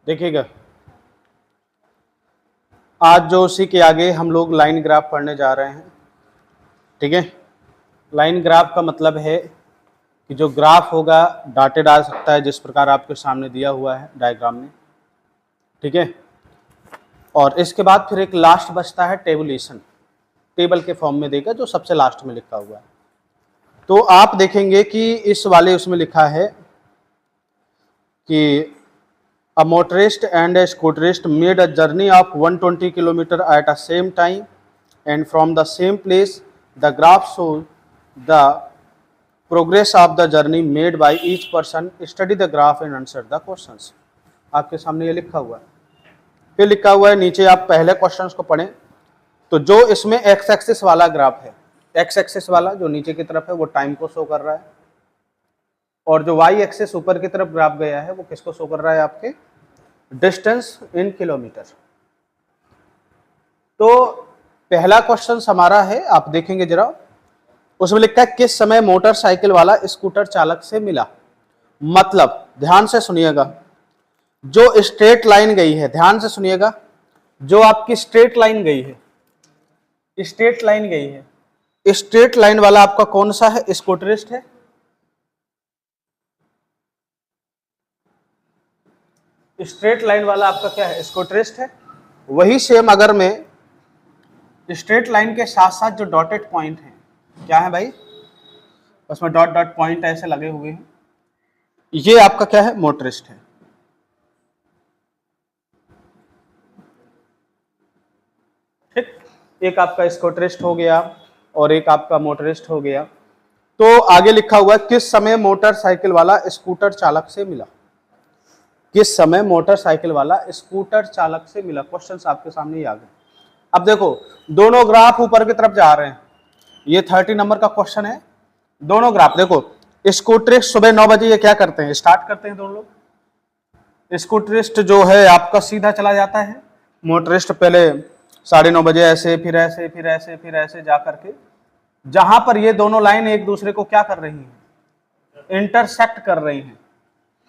देखिएगा, आज जो उसी के आगे हम लोग लाइन ग्राफ पढ़ने जा रहे हैं। ठीक है, लाइन ग्राफ का मतलब है कि जो ग्राफ होगा डॉटेड आ सकता है, जिस प्रकार आपके सामने दिया हुआ है डायग्राम में। ठीक है, और इसके बाद फिर एक लास्ट बचता है टेबुलेशन, टेबल के फॉर्म में देगा जो सबसे लास्ट में लिखा हुआ है। तो आप देखेंगे कि इस वाले उसमें लिखा है कि a motorist and a scooterist made a journey of 120 km at a same time and from the same place. The graph shows the progress of the journey made by each person. Study the graph and answer the questions. आपके सामने ये लिखा हुआ है, फिर लिखा हुआ है नीचे, आप पहले क्वेश्चंस को पढ़ें। तो जो इसमें एक्स एक्सिस वाला ग्राफ है, एक्स एक्सिस वाला जो नीचे की तरफ है वो टाइम को शो कर रहा है, और जो वाई एक्सिस ऊपर की तरफ ग्राफ गया है वो किसको शो कर रहा है, आपके डिस्टेंस इन किलोमीटर। तो पहला क्वेश्चन हमारा है, आप देखेंगे जरा, उसमें लिखा है किस समय मोटरसाइकिल वाला स्कूटर चालक से मिला। मतलब ध्यान से सुनिएगा, जो स्ट्रेट लाइन गई है, ध्यान से सुनिएगा, जो आपकी स्ट्रेट लाइन गई है, स्ट्रेट लाइन गई है, स्ट्रेट लाइन वाला आपका कौन सा है, स्कूटरिस्ट है। स्ट्रेट लाइन वाला आपका क्या है, स्कूटरिस्ट है। वही सेम अगर मैं स्ट्रेट लाइन के साथ साथ जो डॉटेड पॉइंट है, क्या है भाई, उसमें डॉट डॉट पॉइंट ऐसे लगे हुए हैं, ये आपका क्या है, मोटरिस्ट है। ठीक, एक आपका स्कूटरिस्ट हो गया और एक आपका मोटरिस्ट हो गया। तो आगे लिखा हुआ है किस समय मोटरसाइकिल वाला स्कूटर चालक से मिला। किस समय मोटरसाइकिल वाला स्कूटर चालक से मिला। क्वेश्चन आपके सामने ही आ गए। अब देखो, दोनों ग्राफ ऊपर की तरफ जा रहे हैं, ये 30 नंबर का क्वेश्चन है। दोनों ग्राफ देखो, स्कूटरिस्ट सुबह 9 बजे ये क्या करते हैं, स्टार्ट करते हैं दोनों लोग। स्कूटरिस्ट जो है आपका सीधा चला जाता है, मोटरिस्ट पहले 9:30 बजे ऐसे, फिर ऐसे, फिर ऐसे, फिर ऐसे जा करके जहां पर ये दोनों लाइन एक दूसरे को क्या कर रही हैं, इंटरसेक्ट कर रही हैं,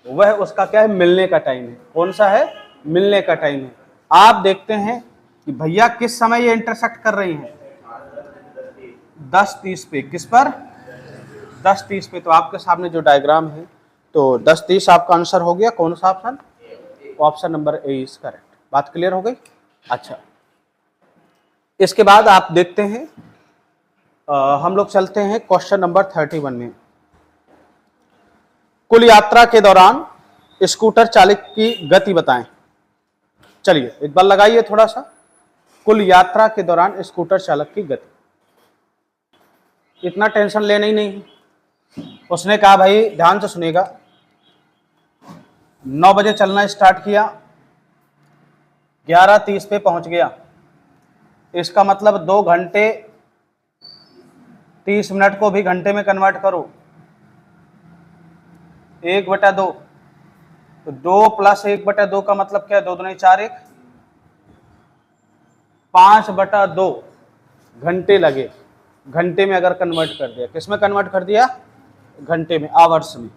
वह उसका क्या है, मिलने का टाइम है। कौन सा है, मिलने का टाइम है। आप देखते हैं कि भैया किस समय ये इंटरसेक्ट कर रही हैं, 10:30 पे। किस पर, 10:30 पे। तो आपके सामने जो डायग्राम है, तो 10:30 आपका आंसर हो गया। कौन सा option, option number A is correct. बात क्लियर हो गई। अच्छा, इसके बाद आप देखते हैं, हम लोग चलते हैं क्वेश्चन नंबर 31 में। कुल यात्रा के दौरान स्कूटर चालक की गति बताएं। चलिए एक बार लगाइए थोड़ा सा, कुल यात्रा के दौरान स्कूटर चालक की गति। इतना टेंशन लेना ही नहीं। उसने कहा भाई ध्यान से सुनिएगा, 9 बजे चलना स्टार्ट किया, 11:30 पे पहुंच गया। इसका मतलब 2 घंटे 30 मिनट को भी घंटे में कन्वर्ट करो, 1/2। तो 2 + 1/2 का मतलब क्या है, 2 दूनी 4, 1 5/2 घंटे लगे। घंटे में अगर कन्वर्ट कर दिया, किस में कन्वर्ट कर दिया, घंटे में, आवर्स में।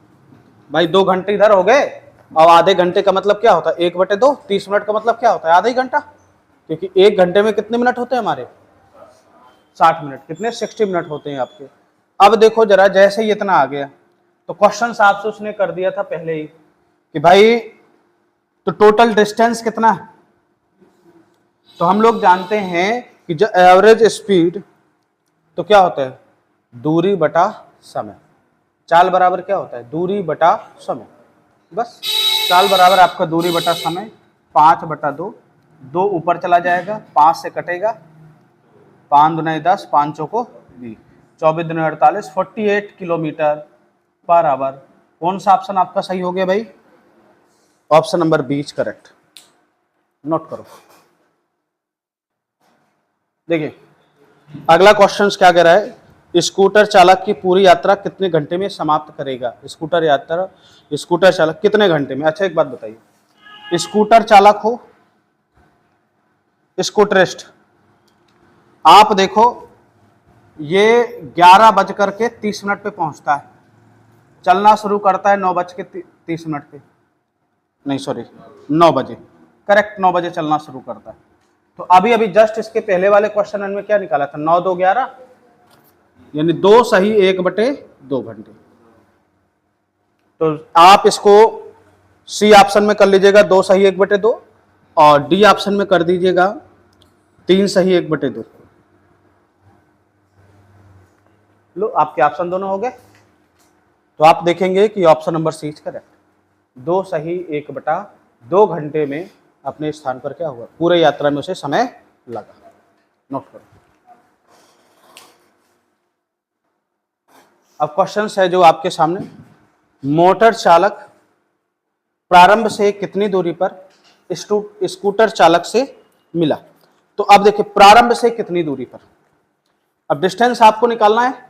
भाई 2 घंटे इधर हो गए, और आधे घंटे का मतलब क्या होता है, 1/2। 30 मिनट का मतलब क्या होता है, आधा ही घंटा, क्योंकि 1 घंटे में कितने मिनट होते हैं हमारे, 60 मिनट। कितने, 60 मिनट होते हैं आपके। अब देखो जरा, जैसे ही इतना आ गया तो क्वेश्चन आपसे उसने कर दिया था पहले ही कि भाई तो टोटल डिस्टेंस कितना है। तो हम लोग जानते हैं कि जो एवरेज स्पीड, तो क्या होता है, दूरी बटा समय। चाल बराबर क्या होता है, दूरी बटा समय। बस चाल बराबर आपका दूरी बटा समय, 5/2। 2 ऊपर चला जाएगा, 5 से कटेगा, 5 दूनी 10, 5 चौको 20, 24 दूनी 48, 48 किलोमीटर पर आवर। कौन सा ऑप्शन आपका सही हो गया भाई, option number B is correct. Note करो। देखिए अगला क्वेश्चन क्या कह रहा है, स्कूटर चालक की पूरी यात्रा कितने घंटे में समाप्त करेगा। स्कूटर यात्रा, स्कूटर चालक कितने घंटे में। अच्छा एक बात बताइए, स्कूटर चालक हो, स्कूटरिस्ट, आप देखो ये 11:30 पे पहुंचता है, चलना शुरू करता है 9:30 पे। नहीं सॉरी 9 बजे, करेक्ट 9 बजे चलना शुरू करता है। तो अभी अभी जस्ट इसके पहले वाले क्वेश्चन में क्या निकाला था, 9 2 11, यानी 2 सही 1/2 घंटे। तो आप इसको सी ऑप्शन में कर लीजिएगा 2 सही 1/2, और डी ऑप्शन में कर दीजिएगा 3 सही 1/2। लो आपके ऑप्शन दोनों हो गए। तो आप देखेंगे कि option number C is correct. 2 सही 1/2 घंटे में अपने स्थान पर क्या हुआ, पूरे यात्रा में उसे समय लगा। नोट करो। अब क्वेश्चन है जो आपके सामने, मोटर चालक प्रारंभ से कितनी दूरी पर स्कूटर चालक से मिला। तो अब देखिए प्रारंभ से कितनी दूरी पर, अब डिस्टेंस आपको निकालना है।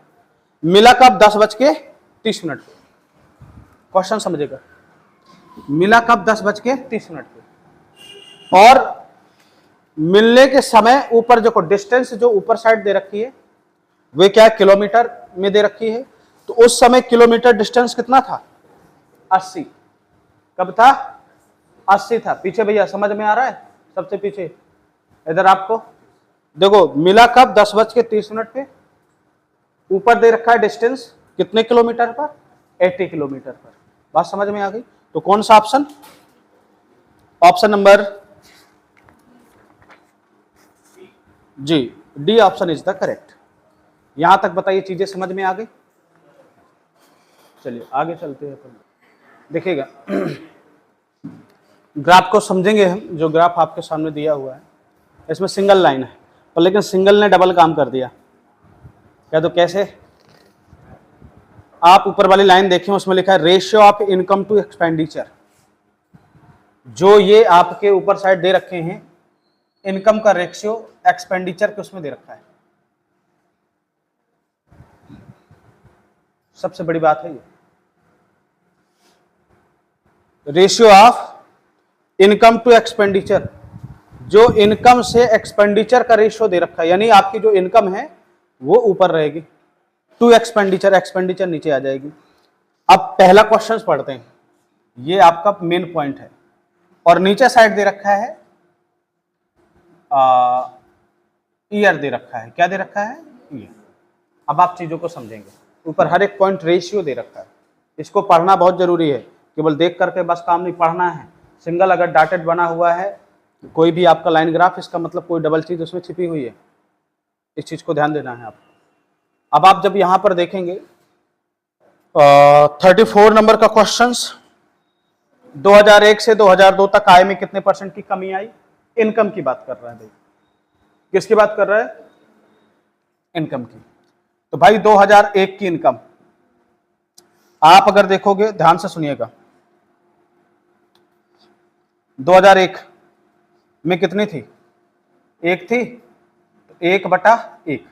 मिला कब, 10:30 पे। क्वेश्चन समझेगा, मिला कब, 10:30 पे। और मिलने के समय ऊपर जो डिस्टेंस जो ऊपर साइड दे रखी है वे क्या किलोमीटर में दे रखी है। तो उस समय किलोमीटर डिस्टेंस कितना था, 80। कब था, 80 था। पीछे भैया समझ में आ रहा है, सबसे पीछे इधर आपको देखो, मिला कब, 10:30 पे। ऊपर दे रखा है डिस्टेंस कितने किलोमीटर पर, 80 किलोमीटर पर। बात समझ में आ गई। तो कौन सा ऑप्शन, ऑप्शन नंबर जी, D option is the correct. यहां तक बताइए चीजें समझ में आ गई। चलिए आगे चलते हैं। देखिएगा ग्राफ को समझेंगे हम। जो ग्राफ आपके सामने दिया हुआ है इसमें सिंगल लाइन है, पर लेकिन सिंगल ने डबल काम कर दिया क्या। तो कैसे, आप ऊपर वाली लाइन देखें, उसमें लिखा है ratio of income to expenditure. जो ये आपके ऊपर साइड दे रखे हैं इनकम का रेशियो एक्सपेंडिचर के उसमें दे रखा है। सबसे बड़ी बात है ये, ratio of income to expenditure. जो इनकम से एक्सपेंडिचर का रेशियो दे रखा है, यानी आपकी जो इनकम है वो ऊपर रहेगी, टू एक्सपेंडिचर, एक्सपेंडिचर नीचे आ जाएगी। अब पहला क्वेश्चन पढ़ते हैं, ये आपका मेन पॉइंट है। और नीचे साइड दे रखा है ईयर दे रखा है। क्या दे रखा है, ईयर। अब आप चीजों को समझेंगे। ऊपर हर एक पॉइंट रेशियो दे रखा है, इसको पढ़ना बहुत जरूरी है। केवल देख करके बस काम नहीं, पढ़ना है। सिंगल अगर डॉटेड बना हुआ है कोई भी आपका लाइन ग्राफ, इसका मतलब कोई डबल चीज उसमें छिपी हुई है। इस चीज को ध्यान देना है आपको। अब आप जब यहां पर देखेंगे 34 नंबर का क्वेश्चन, 2001 से 2002 तक आय में कितने % की कमी आई। इनकम की बात कर रहा है भाई। किसकी बात कर रहा है, इनकम की। तो भाई 2001 की इनकम आप अगर देखोगे, ध्यान से सुनिएगा, 2001 में कितनी थी, 1 थी। 1/1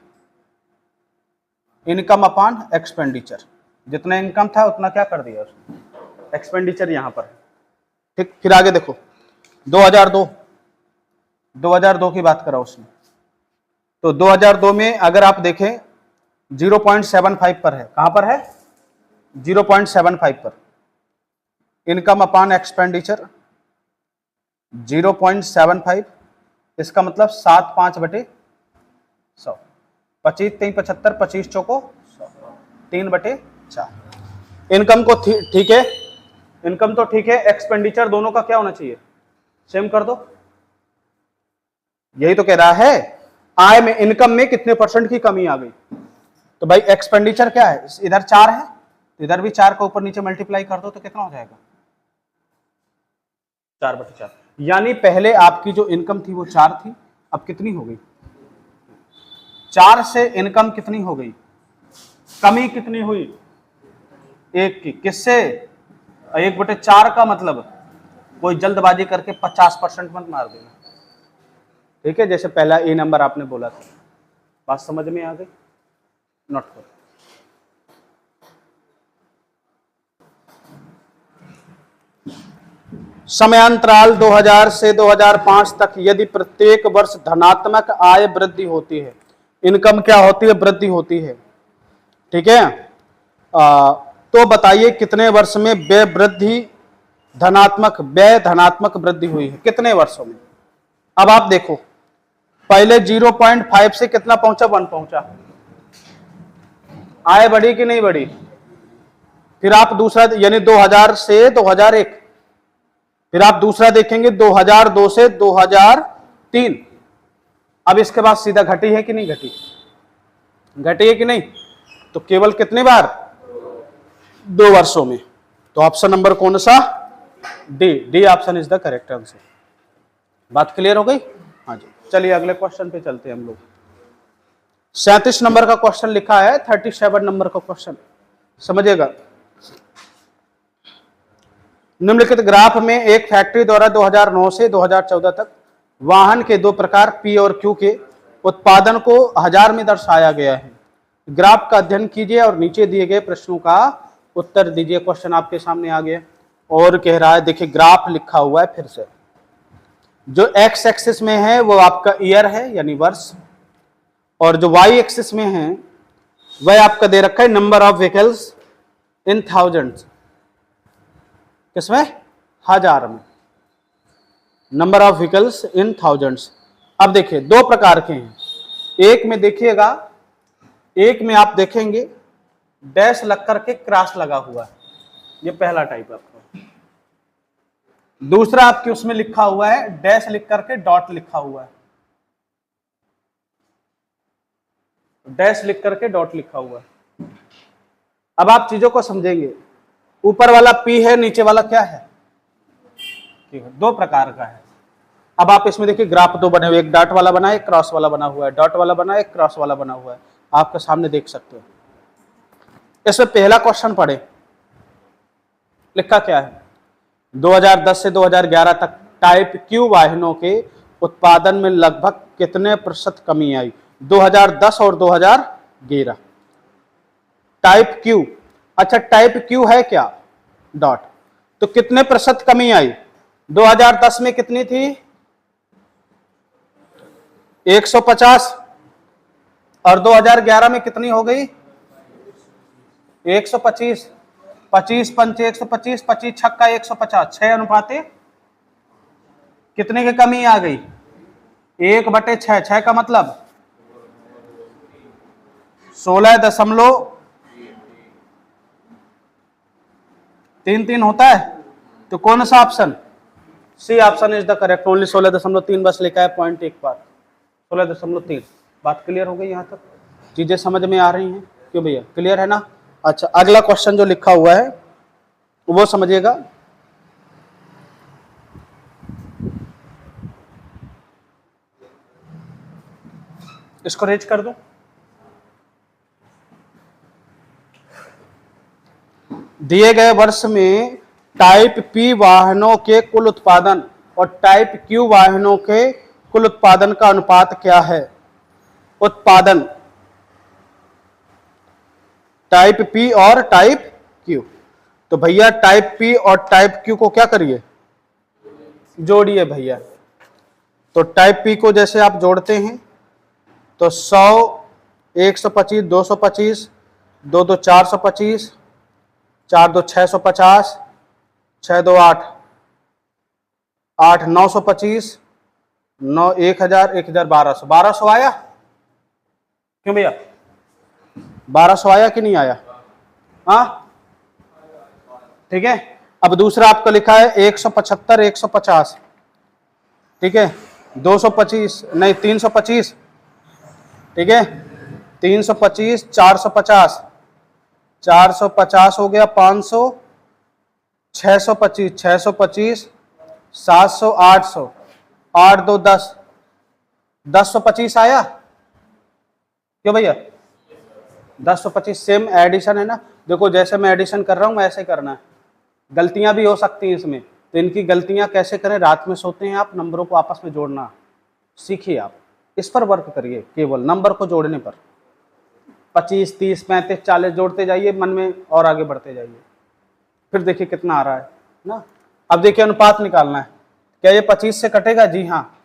इनकम अपॉन एक्सपेंडिचर। जितना इनकम था उतना क्या कर दिया उसने, एक्सपेंडिचर यहां पर। ठीक, फिर आगे देखो 2002 की बात करा उसने। तो 2002 में अगर आप देखें 0.75 पर है। कहां पर है, 0.75 पर। इनकम अपॉन एक्सपेंडिचर 0.75, इसका मतलब 7/5/100। 25 3 75, 25 चौको 100, 3/4। इनकम को ठीक है, इनकम तो ठीक है, एक्सपेंडिचर दोनों का क्या होना चाहिए, सेम कर दो। यही तो कह रहा है, आय में, इनकम में कितने % की कमी आ गई। तो भाई एक्सपेंडिचर क्या है, इधर 4 है, इधर भी 4 को ऊपर नीचे मल्टीप्लाई कर दो तो कितना हो जाएगा, 4/4। यानी पहले आपकी जो इनकम थी वो 4 थी, अब कितनी हो गई, 4 से इनकम कितनी हो गई, कमी कितनी हुई, 1 की। किससे, 1/4 का मतलब कोई जल्दबाजी करके 50% मत मार देना। ठीक है, जैसे पहला ए नंबर आपने बोला था। बात समझ में आ गई, नोट करो। समयांतराल 2000 से 2005 तक यदि प्रत्येक वर्ष धनात्मक आय वृद्धि होती है, इनकम क्या होती है, वृद्धि होती है। ठीक है, तो बताइए कितने वर्ष में व्यय वृद्धि धनात्मक व्यय, धनात्मक वृद्धि हुई है कितने वर्षों में। अब आप देखो पहले 0.5 से कितना पहुंचा, 1 पहुंचा, आय बढ़ी कि नहीं बढ़ी। फिर आप दूसरा यानी 2000 से 2001, फिर आप दूसरा देखेंगे 2002 से 2003। अब इसके बाद सीधा घटी है कि नहीं घटी, घटी है कि नहीं। तो केवल कितने बार, 2 वर्षों में। तो ऑप्शन नंबर कौन सा, D, D option is the correct answer. बात क्लियर हो गई। हाँ जी, चलिए अगले क्वेश्चन पे चलते हैं हम लोग। 37 नंबर का क्वेश्चन लिखा है, 37 नंबर का क्वेश्चन समझिएगा। निम्नलिखित ग्राफ में एक फैक्ट्री द्वारा 2009 से 2014 तक वाहन के 2 प्रकार पी और क्यू के उत्पादन को 1000 में दर्शाया गया है। ग्राफ का अध्ययन कीजिए और नीचे दिए गए प्रश्नों का उत्तर दीजिए। क्वेश्चन आपके सामने आ गया और कह रहा है, देखिए ग्राफ लिखा हुआ है फिर से, जो एक्स एक्सिस में है वो आपका ईयर है यानी वर्ष, और जो वाई एक्सिस में है वह आपका दे रखा है number of vehicles in thousands. किसमें, 1000 में, number of vehicles in thousands. अब देखिए 2 प्रकार के हैं। एक में देखिएगा, एक में आप देखेंगे डैश लग करके क्रॉस लगा हुआ है, ये पहला टाइप आपका। दूसरा आपके उसमें लिखा हुआ है डैश लिख करके डॉट लिखा हुआ है, डैश लिख करके डॉट लिखा हुआ है। अब आप चीजों को समझेंगे, ऊपर वाला पी है, नीचे वाला क्या है, ठीक है, 2 प्रकार का है। अब आप इसमें देखिए ग्राफ 2 बने हुए, एक डॉट वाला बना है, एक क्रॉस वाला बना हुआ है, डॉट वाला बना है, एक क्रॉस वाला बना हुआ है, आपके सामने देख सकते हो। इसमें पहला क्वेश्चन पढ़े, लिखा क्या है, 2010 से 2011 तक टाइप क्यू वाहनों के उत्पादन में लगभग कितने % कमी आई। 2010 और 2011, टाइप क्यू, अच्छा टाइप क्यू है क्या, डॉट, तो कितने % कमी आई। 2010 में कितनी थी, 150, और 2011 में कितनी हो गई, 125, 25 पंचे 125, 25 छक्का 150, 6 अनुपाते कितने की कमी आ गई, 1/6, 6 का मतलब 16.33 होता है। तो कौन सा option, C option is the correct, only 16.3 बस लिखा है, पॉइंट एक बार 16.3। बात क्लियर हो गई, यहां तक चीजें समझ में आ रही हैं, क्यों भैया, क्लियर है ना। अच्छा अगला क्वेश्चन जो लिखा हुआ है वो समझिएगा। इसको रेज कर दो। दिए गए वर्ष में टाइप पी वाहनों के कुल उत्पादन और टाइप क्यू वाहनों के कुल उत्पादन का अनुपात क्या है। उत्पादन टाइप पी और टाइप क्यू, तो भैया टाइप पी और टाइप क्यू को क्या करिए, जोड़िए भैया। तो टाइप पी को जैसे आप जोड़ते हैं तो 100, 125, 225, 2 2 425, 4 2 650, 6 2 8, 8 925, 9 1000, 1000 1200, 1200 आया क्यों भैया, 1200 आया कि नहीं आया, हाँ ठीक है। अब दूसरा आपको लिखा है 175, 150, ठीक है, 225 नहीं 325, ठीक है, 325, 450, 450 हो गया, 500, 625, 625, 700, 800, 8 2 10, 1025 आया क्यों भैया, 1025 सेम एडिशन है ना। देखो जैसे मैं एडिशन कर रहा हूं ऐसे करना है, गलतियां भी हो सकती हैं इसमें, तो इनकी गलतियां कैसे करें, रात में सोते हैं आप, नंबरों को आपस में जोड़ना सीखिए, आप इस पर वर्क करिए, केवल नंबर को जोड़ने पर 25 30 35 40 जोड़ते जाइए मन में और आगे बढ़ते जाइए, फिर देखिए कितना आ रहा है ना। अब देखिए अनुपात निकालना है, क्या ये 25 से कटेगा, जी हाँ,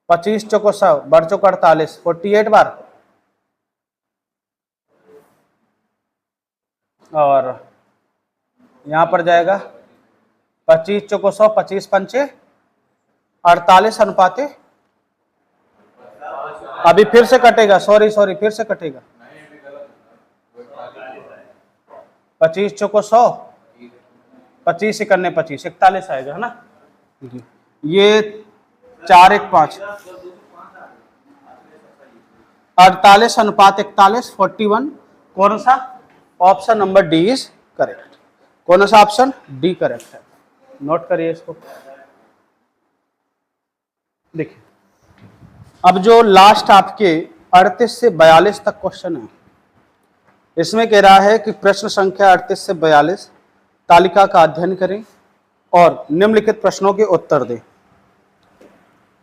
25 चौको 100, बढ़ चौको 48, 48 बार, और यहां पर जाएगा 25 चौको 100, 25 पंचे 48 अनुपाते, अभी फिर से कटेगा, सॉरी फिर से कटेगा। 25 चौको 100, 25 इकन्ने 25, 41 आएगा, है ना। ये 4 1 5, 48 अनुपात 41, 41। कौन सा? Option number D is correct. कौन सा ऑप्शन? डी करेक्ट है। नोट करिए इसको। देखिए अब जो लास्ट आपके 38 से 42 तक क्वेश्चन है, इसमें कह रहा है कि प्रश्न संख्या 38 से 42 तालिका का अध्ययन करें और निम्नलिखित प्रश्नों के उत्तर दें।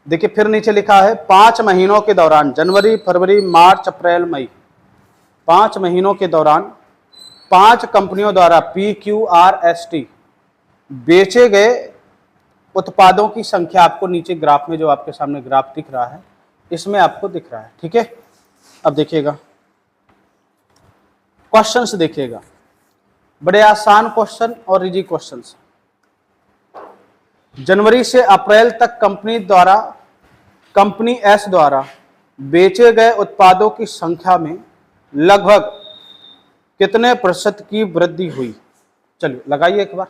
देखिए फिर नीचे लिखा है 5 महीनों के दौरान, जनवरी फरवरी मार्च अप्रैल मई, 5 महीनों के दौरान 5 कंपनियों द्वारा PQRST बेचे गए उत्पादों की संख्या आपको नीचे ग्राफ में, जो आपके सामने ग्राफ दिख रहा है, इसमें आपको दिख रहा है। ठीक है, अब देखिएगा क्वेश्चंस, देखिएगा बड़े आसान क्वेश्चन और इजी क्वेश्चंस। जनवरी से अप्रैल तक कंपनी एस द्वारा बेचे गए उत्पादों की संख्या में लगभग कितने प्रतिशत की वृद्धि हुई? चलिए लगाइए एक बार।